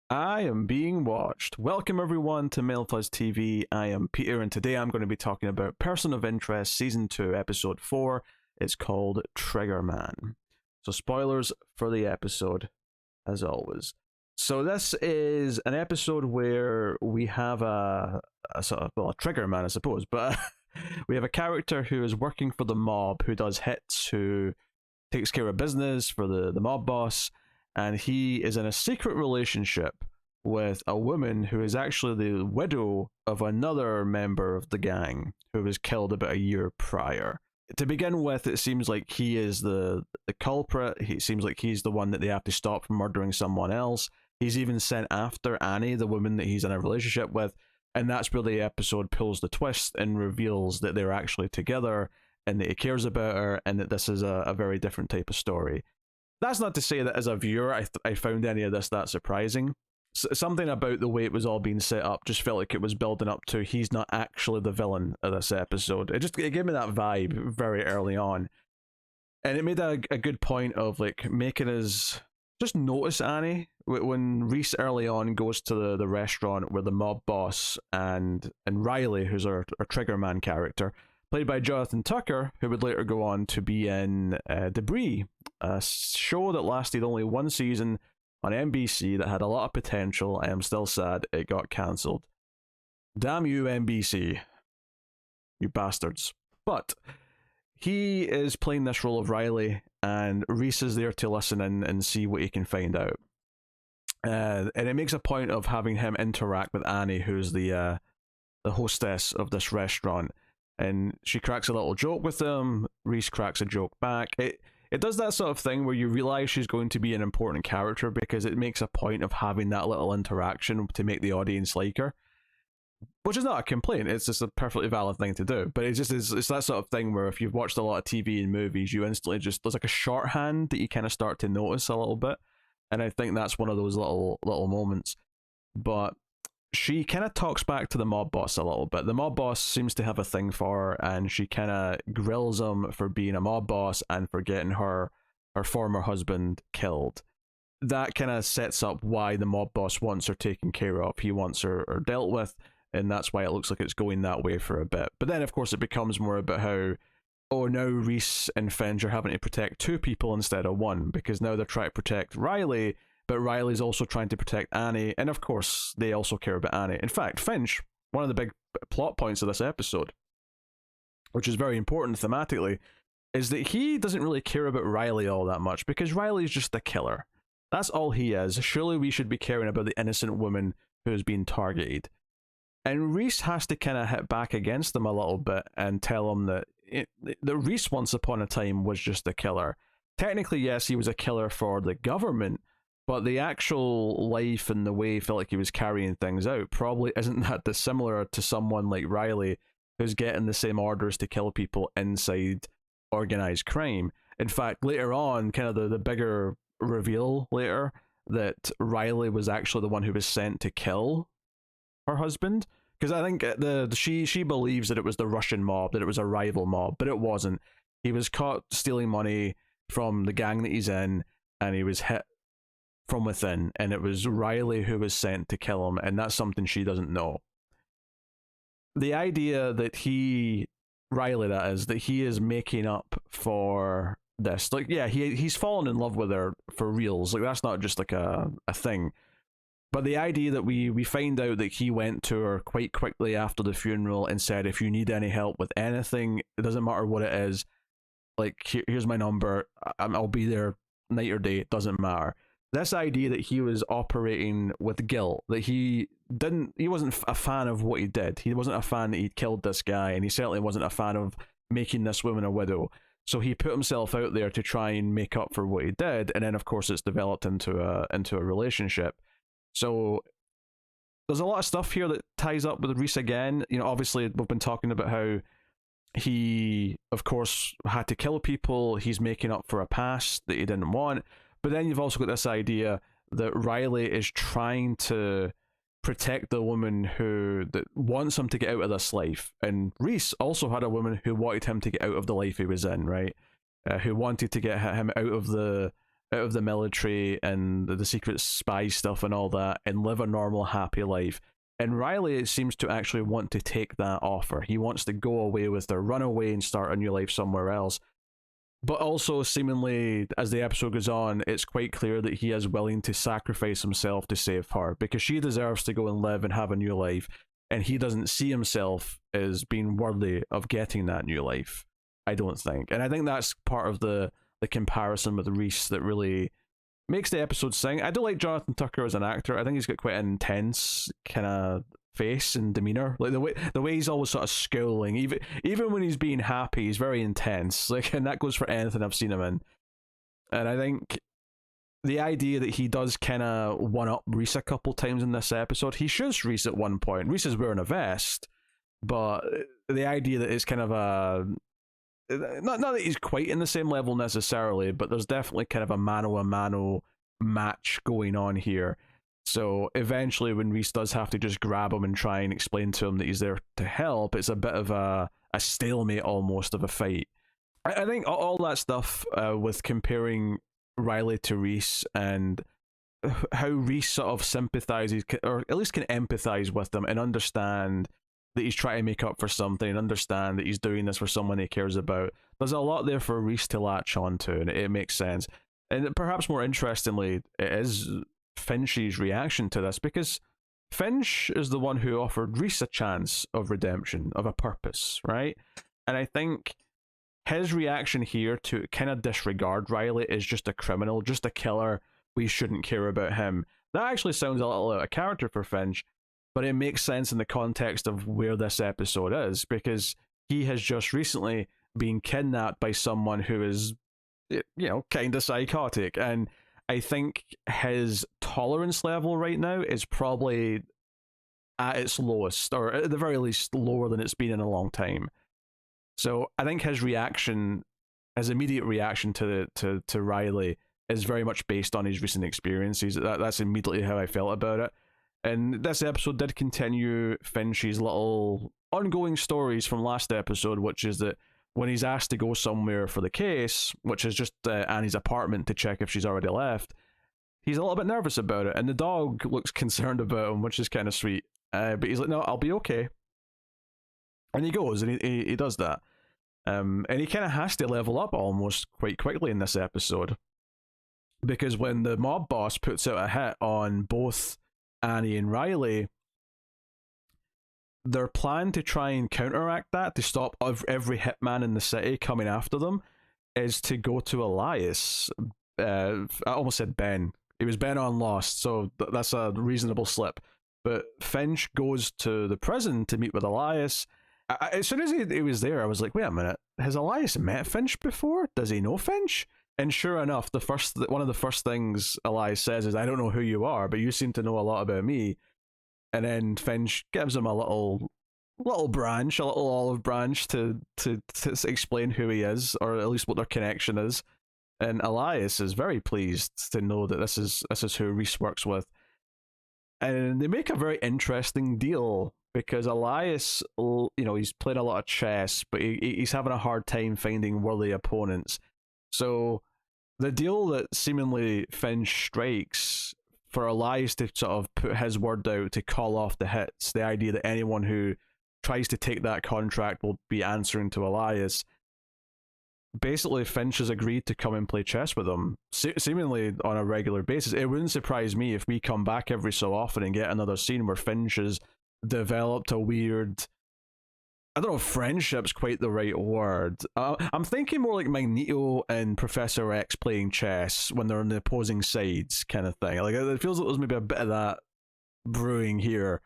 I am being watched. Welcome everyone to Male Fuzz TV. I am Peter, and today I'm going to be talking about Person of Interest Season 2, Episode 4. It's called Triggerman. So spoilers for the episode, as always. So this is an episode where we have a sort of, well, a Triggerman, I suppose, but we have a character who is working for the mob, who does hits, who takes care of business for the mob boss, and he is in a secret relationship with a woman who is actually the widow of another member of the gang who was killed about a year prior. To begin with, it seems like he is the culprit. It seems like he's the one that they have to stop from murdering someone else. He's even sent after Annie, the woman that he's in a relationship with, and that's where the episode pulls the twist and reveals that they're actually together and that he cares about her and that this is a very different type of story. That's not to say that as a viewer I found any of this that surprising. Something about the way it was all being set up just felt like it was building up to he's not actually the villain of this episode. It gave me that vibe very early on, and it made a good point of like making us just notice Annie when Reese early on goes to the restaurant where the mob boss and Riley, who's our Triggerman character, played by Jonathan Tucker, who would later go on to be in Debris, a show that lasted only one season on NBC that had a lot of potential. I am still sad it got cancelled. Damn you, NBC. You bastards. But he is playing this role of Riley, and Reese is there to listen in and see what he can find out. And it makes a point of having him interact with Annie, who's the hostess of this restaurant. And she cracks a little joke with him. Reese cracks a joke back. It does that sort of thing where you realize she's going to be an important character because it makes a point of having that little interaction to make the audience like her, which is not a complaint. It's just a perfectly valid thing to do. But it's that sort of thing where if you've watched a lot of TV and movies, you instantly just, there's like a shorthand that you kind of start to notice a little bit, and I think that's one of those little moments. But she kind of talks back to the mob boss a little bit. The mob boss seems to have a thing for her, and she kind of grills him for being a mob boss and for getting her former husband killed. That kind of sets up why the mob boss wants her taken care of. He wants her dealt with, and that's why it looks like it's going that way for a bit. But then, of course, it becomes more about how, oh, now Reese and Finch are having to protect two people instead of one, because now they're trying to protect Riley, but Riley's also trying to protect Annie, and of course, they also care about Annie. In fact, Finch, one of the big plot points of this episode, which is very important thematically, is that he doesn't really care about Riley all that much, because Riley's just the killer. That's all he is. Surely we should be caring about the innocent woman who has been targeted. And Reese has to kind of hit back against them a little bit and tell him that Reese once upon a time was just a killer. Technically, yes, he was a killer for the government, but the actual life and the way he felt like he was carrying things out probably isn't that dissimilar to someone like Riley, who's getting the same orders to kill people inside organized crime. In fact, later on, kind of the bigger reveal later that Riley was actually the one who was sent to kill her husband. Because I think she believes that it was the Russian mob, that it was a rival mob, but it wasn't. He was caught stealing money from the gang that he's in, and he was hit from within, and it was Riley who was sent to kill him, and that's something she doesn't know. The idea that Riley that he is making up for this, like, yeah, he's fallen in love with her for reals, like that's not just like a thing. But the idea that we find out that he went to her quite quickly after the funeral and said, if you need any help with anything, it doesn't matter what it is, like, here's my number, I'll be there night or day, it doesn't matter. This idea that he was operating with guilt, that he wasn't a fan of what he did. He wasn't a fan that he'd killed this guy, and he certainly wasn't a fan of making this woman a widow. So he put himself out there to try and make up for what he did, and then of course it's developed into a relationship. So there's a lot of stuff here that ties up with Reese again. You know, obviously we've been talking about how he, of course, had to kill people. He's making up for a past that he didn't want. But then you've also got this idea that Riley is trying to protect the woman that wants him to get out of this life. And Reese also had a woman who wanted him to get out of the life he was in, right? Who wanted to get him out of the out of the military and the secret spy stuff and all that and live a normal, happy life. And Riley seems to actually want to take that offer. He wants to go away with her, run away and start a new life somewhere else. But also, seemingly, as the episode goes on, it's quite clear that he is willing to sacrifice himself to save her, because she deserves to go and live and have a new life, and he doesn't see himself as being worthy of getting that new life, I don't think. And I think that's part of the comparison with Reese that really makes the episode sing. I do like Jonathan Tucker as an actor. I think he's got quite an intense kind of face and demeanor, like the way he's always sort of scowling, even when he's being happy, he's very intense, like, and that goes for anything I've seen him in. And I think the idea that he does kind of one up Reese a couple times in this episode, he shoots Reese at one point. Reese is wearing a vest, but the idea that it's kind of a not that he's quite in the same level necessarily, but there's definitely kind of a mano match going on here. So eventually, when Reese does have to just grab him and try and explain to him that he's there to help, it's a bit of a stalemate almost of a fight. I think all that stuff with comparing Riley to Reese and how Reese sort of sympathizes, or at least can empathize with him and understand that he's trying to make up for something and understand that he's doing this for someone he cares about. There's a lot there for Reese to latch onto, and it makes sense. And perhaps more interestingly, it is Finch's reaction to this, because Finch is the one who offered Reese a chance of redemption, of a purpose, right? And I think his reaction here to kind of disregard Riley is just a criminal, just a killer, we shouldn't care about him. That actually sounds a little out of character for Finch, but it makes sense in the context of where this episode is, because he has just recently been kidnapped by someone who is, kind of psychotic, and I think his tolerance level right now is probably at its lowest, or at the very least lower than it's been in a long time. So I think his reaction, his immediate reaction to Riley, is very much based on his recent experiences. That's immediately how I felt about it. And this episode did continue Finch's little ongoing stories from last episode, which is that when he's asked to go somewhere for the case, which is just Annie's apartment to check if she's already left, he's a little bit nervous about it, and the dog looks concerned about him, which is kind of sweet. But he's like, no, I'll be okay. And he goes, and he does that. And he kind of has to level up almost quite quickly in this episode, because when the mob boss puts out a hit on both Annie and Riley, their plan to try and counteract that, to stop every hitman in the city coming after them, is to go to Elias. I almost said Ben. He was Ben on Lost, so that's a reasonable slip. But Finch goes to the prison to meet with Elias. As soon as he was there, I was like, wait a minute, has Elias met Finch before? Does he know Finch? And sure enough, one of the first things Elias says is, I don't know who you are, but you seem to know a lot about me. And then Finch gives him a little branch, a little olive branch to explain who he is, or at least what their connection is. And Elias is very pleased to know that this is who Reese works with. And they make a very interesting deal, because Elias, he's playing a lot of chess, but he's having a hard time finding worthy opponents. So the deal that seemingly Finch strikes for Elias to sort of put his word out to call off the hits, the idea that anyone who tries to take that contract will be answering to Elias. Basically, Finch has agreed to come and play chess with him, seemingly on a regular basis. It wouldn't surprise me if we come back every so often and get another scene where Finch has developed a weird, I don't know if friendship's quite the right word. I'm thinking more like Magneto and Professor X playing chess when they're on the opposing sides kind of thing. Like, it feels like there's maybe a bit of that brewing here.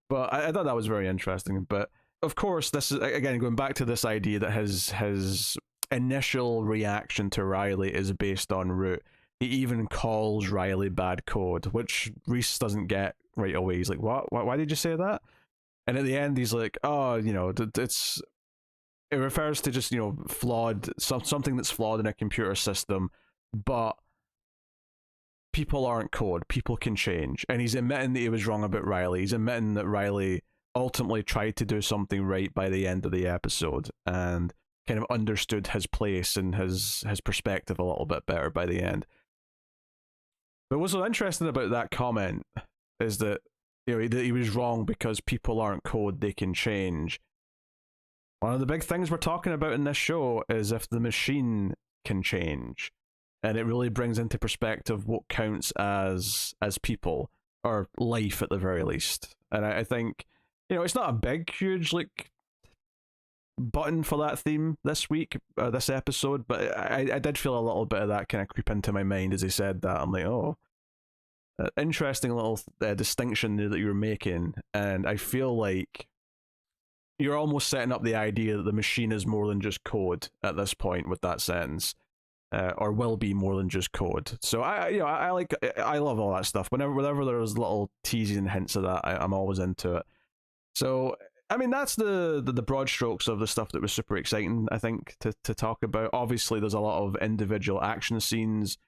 But I thought that was very interesting. But of course, this is, again, going back to this idea that his initial reaction to Riley is based on root. He even calls Riley bad code, which Reese doesn't get right away. He's like, what? Why did you say that? And at the end, he's like, oh, it refers to just, flawed, something that's flawed in a computer system, but people aren't code. People can change. And he's admitting that he was wrong about Riley. He's admitting that Riley ultimately tried to do something right by the end of the episode. And kind of understood his place and his perspective a little bit better by the end. But what's so interesting about that comment is that, you know, that he was wrong because people aren't code, they can change. One of the big things we're talking about in this show is if the machine can change, and it really brings into perspective what counts as people, or life at the very least. And I think, you know, it's not a big, huge like button for that theme this week, this episode, but I did feel a little bit of that kind of creep into my mind as he said that. I'm like, oh, interesting little distinction that you're making, and I feel like you're almost setting up the idea that the machine is more than just code at this point with that sentence, or will be more than just code. So I love all that stuff. Whenever there's little teasing and hints of that, I'm always into it. So I mean, that's the broad strokes of the stuff that was super exciting, I think, to talk about. Obviously, there's a lot of individual action scenes,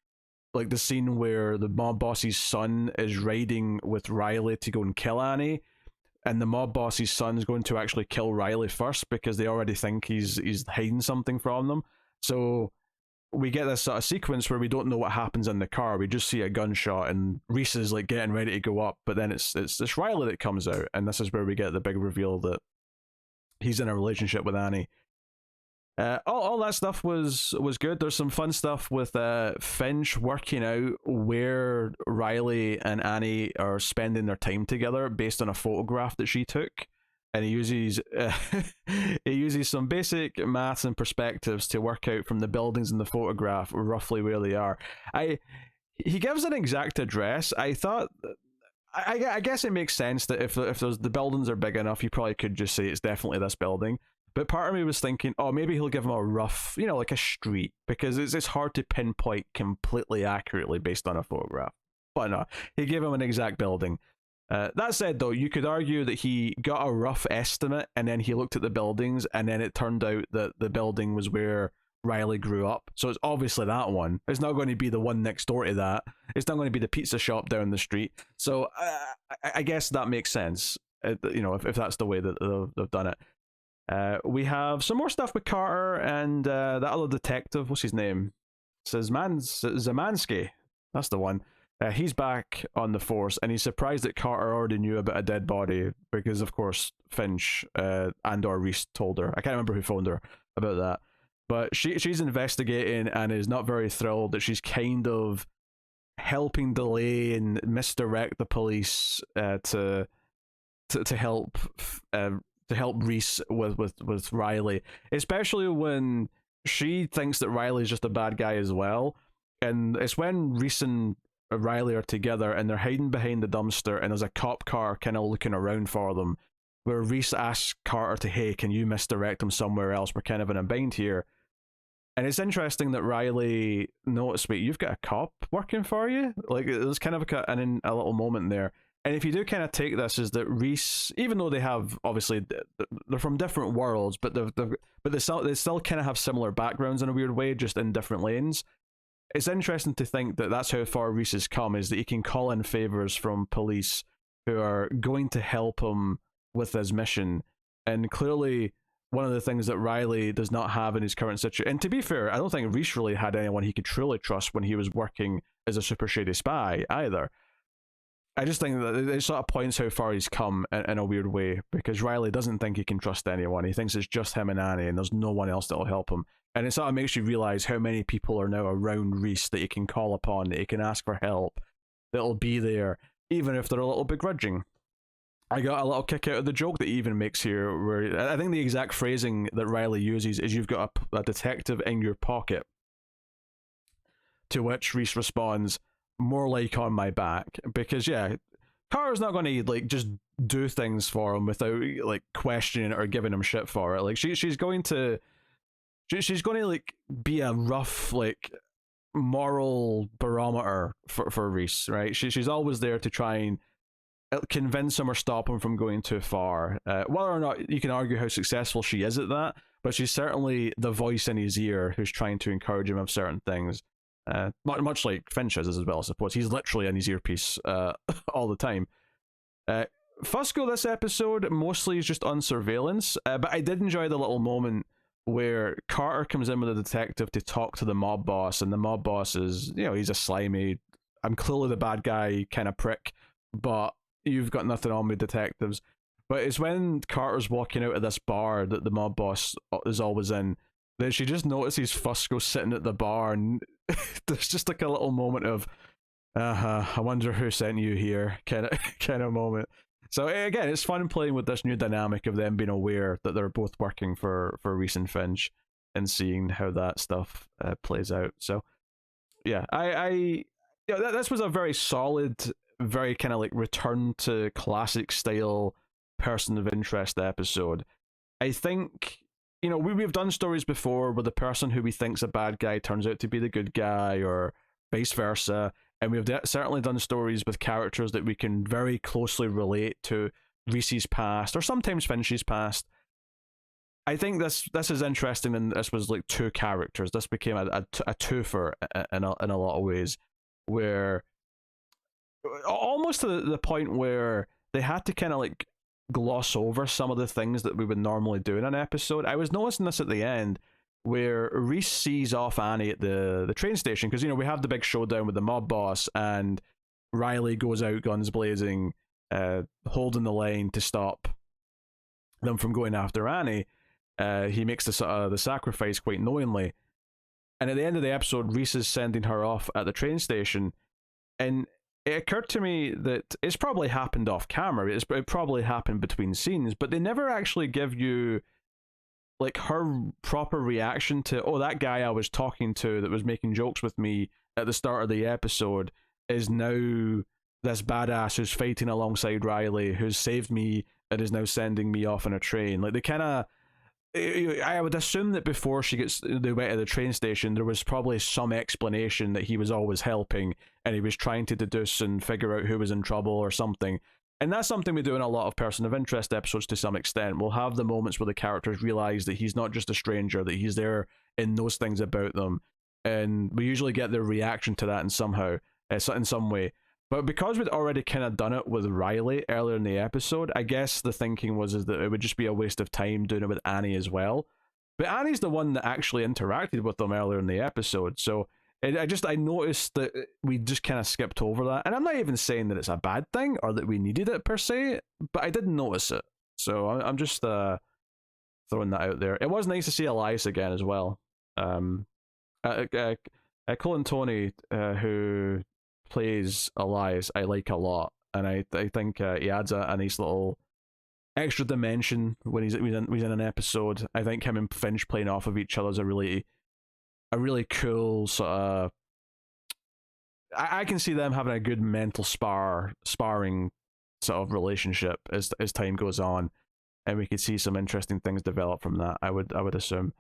like the scene where the mob boss's son is riding with Riley to go and kill Annie, and the mob boss's son's going to actually kill Riley first because they already think he's hiding something from them. So we get this sort of sequence where we don't know what happens in the car. We just see a gunshot, and Reese is like getting ready to go up, but then it's Riley that comes out, and this is where we get the big reveal that he's in a relationship with Annie. All that stuff was good. There's some fun stuff with Finch working out where Riley and Annie are spending their time together based on a photograph that she took, and he uses some basic maths and perspectives to work out from the buildings in the photograph roughly where they are. He gives an exact address. I thought, I guess it makes sense that if the buildings are big enough, you probably could just say it's definitely this building. But part of me was thinking, oh, maybe he'll give him a rough, you know, like a street, because it's hard to pinpoint completely accurately based on a photograph. But no, he gave him an exact building. That said, though, you could argue that he got a rough estimate, and then he looked at the buildings, and then it turned out that the building was where Riley grew up. So it's obviously that one. It's not going to be the one next door to that. It's not going to be the pizza shop down the street. So I guess that makes sense, you know, if that's the way that they've done it. We have some more stuff with Carter and that other detective. What's his name? Zamansky. That's the one. He's back on the force, and he's surprised that Carter already knew about a dead body because, of course, Finch and/or Reese told her. I can't remember who phoned her about that, but she's investigating and is not very thrilled that she's kind of helping delay and misdirect the police to help. To help Reese with Riley, especially when she thinks that Riley's just a bad guy as well. And it's when Reese and Riley are together and they're hiding behind the dumpster, and there's a cop car kind of looking around for them, where Reese asks Carter to, hey, can you misdirect him somewhere else? We're kind of in a bind here. And it's interesting that Riley noticed, wait, you've got a cop working for you? Like, there's kind of a little moment there. And if you do kind of take this as that Reese, even though they have, obviously, they're from different worlds, but they still kind of have similar backgrounds in a weird way, just in different lanes. It's interesting to think that that's how far Reese has come, is that he can call in favors from police who are going to help him with his mission. And clearly, one of the things that Riley does not have in his current situation, and to be fair, I don't think Reese really had anyone he could truly trust when he was working as a super shady spy either. I just think that it sort of points how far he's come in a weird way, because Riley doesn't think he can trust anyone. He thinks it's just him and Annie, and there's no one else that'll help him. And it sort of makes you realize how many people are now around Reese that he can call upon, that he can ask for help, that'll be there, even if they're a little begrudging. I got a little kick out of the joke that he even makes here, where I think the exact phrasing that Riley uses is, you've got a detective in your pocket. To which Reese responds, more like on my back, because yeah, Carter's not going to like just do things for him without like questioning it or giving him shit for it. Like she's going to like be a rough like moral barometer for Reese, right? She's always there to try and convince him or stop him from going too far. Whether or not you can argue how successful she is at that, but she's certainly the voice in his ear who's trying to encourage him of certain things. Much like Finch is as well, I suppose. He's literally in his earpiece all the time. Fusco this episode mostly is just on surveillance, but I did enjoy the little moment where Carter comes in with a detective to talk to the mob boss, and the mob boss is, he's a slimy, I'm clearly the bad guy kind of prick, but you've got nothing on me, detectives. But it's when Carter's walking out of this bar that the mob boss is always in, that she just notices Fusco sitting at the bar, and there's just like a little moment of, I wonder who sent you here, kind of moment. So again, it's fun playing with this new dynamic of them being aware that they're both working for Reese and Finch, and seeing how that stuff plays out. So yeah, this was a very solid, very kind of like return to classic style person of interest episode. I think, we've done stories before where the person who we think's a bad guy turns out to be the good guy, or vice versa. And we've certainly done stories with characters that we can very closely relate to Reese's past, or sometimes Finch's past. I think this is interesting, and this was like two characters. This became a twofer in a lot of ways, where almost to the point where they had to kind of like gloss over some of the things that we would normally do in an episode. I was noticing this at the end, where Reese sees off Annie at the train station, because we have the big showdown with the mob boss, and Riley goes out guns blazing, holding the line to stop them from going after Annie. He makes the sacrifice quite knowingly, and at the end of the episode, Reese is sending her off at the train station, and it occurred to me that it's probably happened off camera. It probably happened between scenes, but they never actually give you like her proper reaction to, that guy I was talking to that was making jokes with me at the start of the episode is now this badass who's fighting alongside Riley, who's saved me and is now sending me off on a train. Like, they kind of, I would assume that before they went to the train station, there was probably some explanation that he was always helping and he was trying to deduce and figure out who was in trouble or something. And that's something we do in a lot of person of interest episodes to some extent. We'll have the moments where the characters realize that he's not just a stranger, that he's there and knows things about them. And we usually get their reaction to that in some way. But because we'd already kind of done it with Riley earlier in the episode, I guess the thinking was that it would just be a waste of time doing it with Annie as well. But Annie's the one that actually interacted with them earlier in the episode, so I noticed that we just kind of skipped over that. And I'm not even saying that it's a bad thing or that we needed it per se, but I didn't notice it. So I'm just throwing that out there. It was nice to see Elias again as well. Colin Tony, who plays Elias, I like a lot, and I think he adds a nice little extra dimension when he's in an episode. I think him and Finch playing off of each other is a really cool sort of. I can see them having a good mental sparring sort of relationship as time goes on, and we could see some interesting things develop from that. I would assume.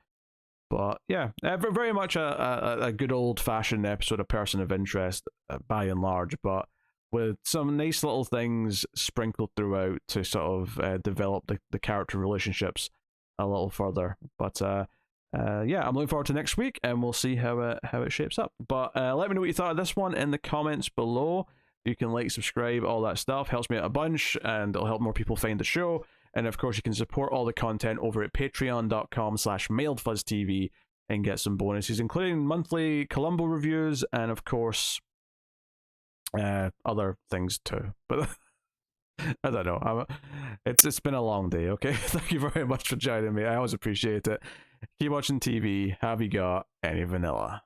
But yeah, very much a good old fashioned episode of Person of Interest by and large, but with some nice little things sprinkled throughout to sort of develop the character relationships a little further. But yeah, I'm looking forward to next week, and we'll see how it shapes up. But let me know what you thought of this one in the comments below. You can like, subscribe, all that stuff. Helps me out a bunch, and it'll help more people find the show. And of course, you can support all the content over at patreon.com/mailedfuzztv and get some bonuses, including monthly Columbo reviews and, of course, other things too. But I don't know. It's been a long day, okay? Thank you very much for joining me. I always appreciate it. Keep watching TV. Have you got any vanilla?